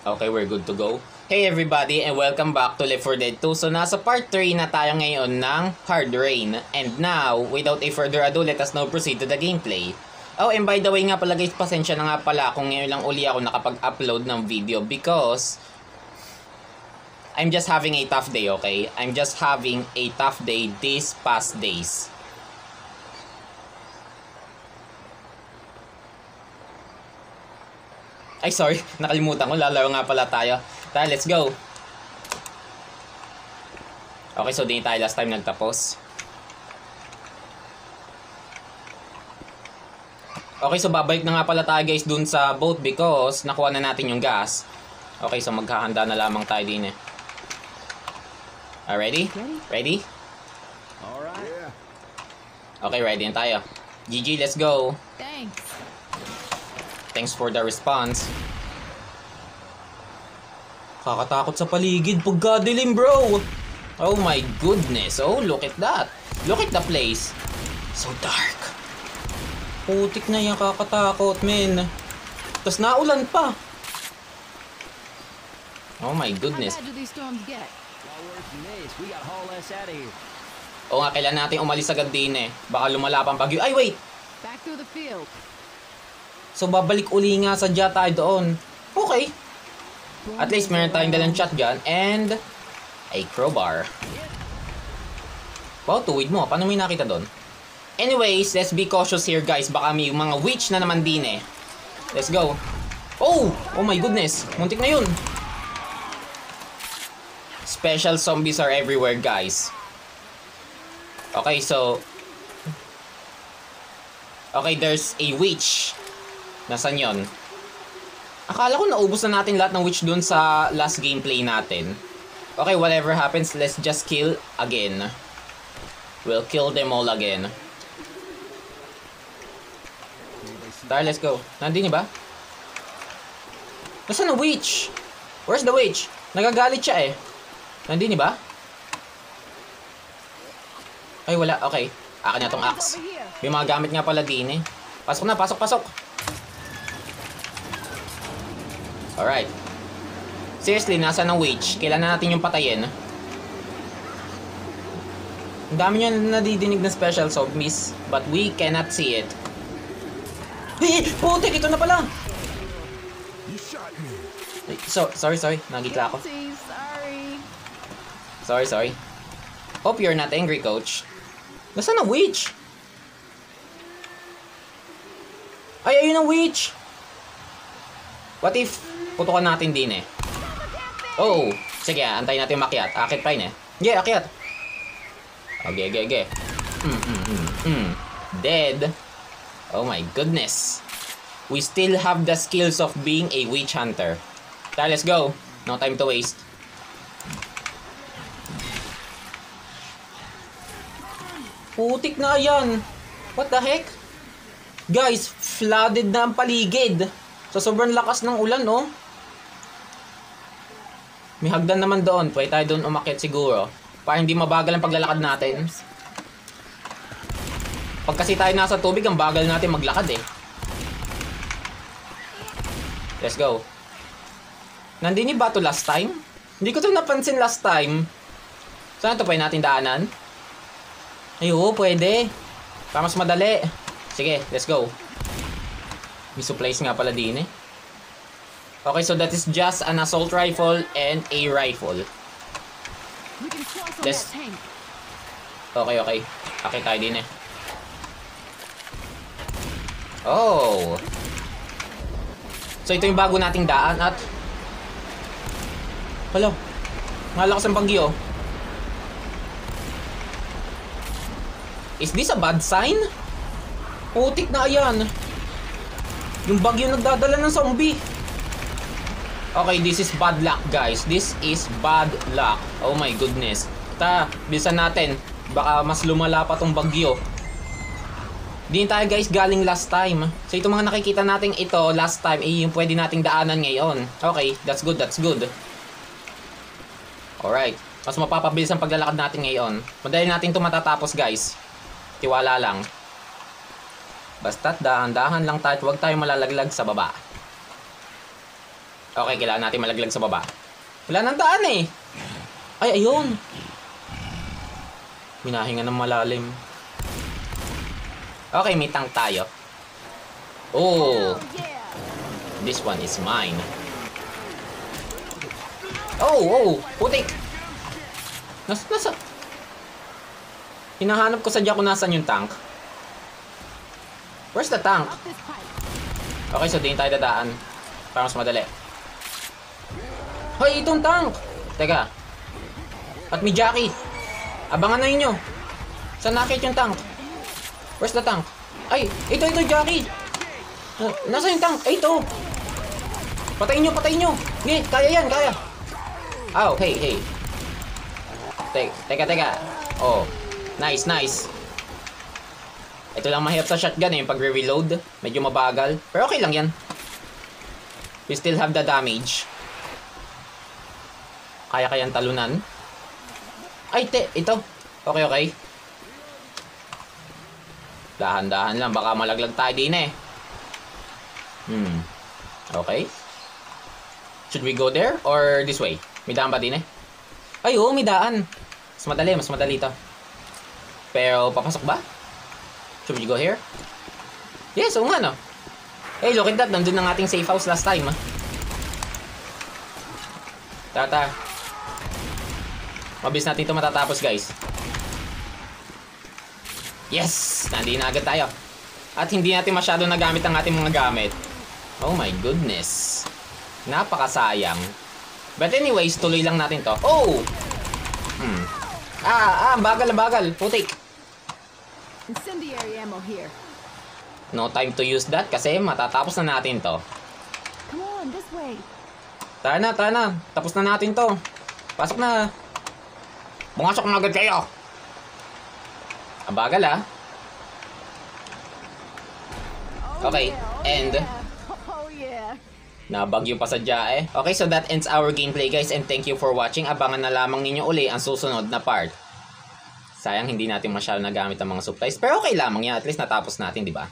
Okay, we're good to go. Hey everybody and welcome back to Left 4 Dead 2. So nasa part 3 na tayo ngayon ng Hard Rain. And now, without a further ado, let us now proceed to the gameplay. Oh, and by the way nga pala guys, pasensya na nga pala kung ngayon lang uli ako nakapag-upload ng video because I'm just having a tough day, okay? I'm just having a tough day these past days. Ay, sorry. Nakalimutan ko. Lalaro nga pala tayo. Tara, let's go. Okay, so din tayo last time nagtapos. Okay, so babalik na nga pala tayo guys dun sa boat because nakuha na natin yung gas. Okay, so maghahanda na lamang tayo din eh. Ready? Ready? Alright. Okay, ready na tayo. GG, let's go. Thanks. Thanks for the response. Kakatakot sa paligid pagkadilim, bro. Oh my goodness. Oh, look at that. Look at the place. So dark. Putik na yan, kakatakot, men. Tapos naulan pa. Oh my goodness. How bad do these storms get? We gotta haul us out of here. Oo nga, kailan natin umalis agad din eh. Baka lumala pang bagyo. Ay, wait! Back through the field. So, babalik uli nga sa jet tayo doon. Okay. At least meron tayong dalang shotgun and a crowbar. Wow, tuwid mo. Paano may nakita doon? Anyways, let's be cautious here guys. Baka may mga witch na naman din eh. Let's go. Oh! Oh my goodness. Muntik na yun. Special zombies are everywhere guys. Okay, so okay, there's a witch. Nasaan yun? Akala ko naubos na natin lahat ng witch dun sa last gameplay natin. Okay, whatever happens, let's just kill again. We'll kill them all again. Tara, let's go. Nandun ba? Nasaan ang witch? Where's the witch? Nagagalit siya eh. Nandun ba? Ay, wala. Okay. Akin na tong axe. May mga gamit nga pala din eh. Pasok na, pasok, pasok. Alright. Seriously, nasa ng witch? Kailan na natin yung patayin? Ang dami nyo nadidinig na special zombies, but we cannot see it. Hey! Putik! Ito na pala! Ay, sorry. Nagitla ako. Sorry. Hope you're not angry, coach. Nasaan ang witch? Ay, ayun ang witch! What if putukan natin din eh? Oh, sige, antayin natin makiat. Akit pa yun eh. Yeah, akyat. Okay. Dead. Oh my goodness. We still have the skills of being a witch hunter. Tara, let's go. No time to waste. Putik na yan. What the heck? Guys, flooded na ang paligid. So, sobrang lakas ng ulan, no? May hagdan naman doon. Pwede tayo doon umakyat siguro. Para hindi mabagal ang paglalakad natin. Pag kasi tayo nasa tubig, ang bagal natin maglakad eh. Let's go. Nandini ba ito last time? Hindi ko ito napansin last time. Saan ito pwede natin daanan? Ay, oo, pwede. Para mas madali. Sige, let's go. May supplies nga pala din eh. Okay, so that is just an assault rifle and a rifle. Let's... Okay. Okay tayo din eh. Oh! So ito yung bago nating daan at... Hello. Malakas ang bagyo. Is this a bad sign? Putik na ayan. Yung bagyo nagdadala ng zombie. Okay, this is bad luck guys. This is bad luck. Oh my goodness. Bilisan natin. Baka mas lumala pa tong bagyo. Di tayo guys galing last time. So itong mga nakikita natin ito last time yung pwede nating daanan ngayon. Okay, that's good. Alright. Mas mapapabilis ang paglalakad natin ngayon. Madali natin ito matatapos guys. Tiwala lang. Basta't dahan-dahan lang tayo. Huwag tayo malalaglag sa baba. Okay, kailangan natin malaglag sa baba. Wala nang daan eh. Ay, ayun. Minahinga ng malalim. Okay, may tank tayo. Oh, Yeah. this one is mine. Oh, putik. Nasa. Hinahanap ko sadya kung nasan yung tank. Where's the tank? Up this pipe. Okay, so din tayo dadaan. Para mas madali. Hoy, itong tank! Teka. At may Jackie. Abangan na ninyo. Saan nakit yung tank? Where's the tank? Ay, ito, Jackie! Nasa yung tank? Ay, ito! Patayin nyo! Hindi, kaya yan, kaya! Oh, hey. Teka. Oh, nice. Ito lang mahirap sa shotgun yung pagre-reload. Medyo mabagal. Pero okay lang yan. We still have the damage. Kaya kayang talunan. Ay, ito. Okay. Dahan-dahan lang. Baka malaglag tayo din eh. Okay. Should we go there or this way? May daan ba din eh? Ay, oo, may daan. Mas madali to. Pero, papasok ba? Should we go here? Yes, oo nga no. Hey, look at that. Nandun ang ating safe house last time ah. Tara. Mabilis natin ito matatapos, guys. Yes! Nandito na agad tayo. At hindi natin masyado nagamit ang ating mga gamit. Oh my goodness. Napakasayang. But anyways, tuloy lang natin to. Oh! Bagal. Putik. Incendiary ammo here. No time to use that kasi matatapos na natin to. Come on, this way. Tara na. Tapos na natin to. Pasok na. Bumasok na agad kayo. Ang bagal ah. Okay, and Oh yeah. nabagyo pa sadya eh. Okay, so that ends our gameplay guys and thank you for watching. Abangan na lamang ninyo uli ang susunod na part. Sayang hindi natin masyado nagamit ang mga supplies pero okay lamang yan. At least natapos natin, di ba?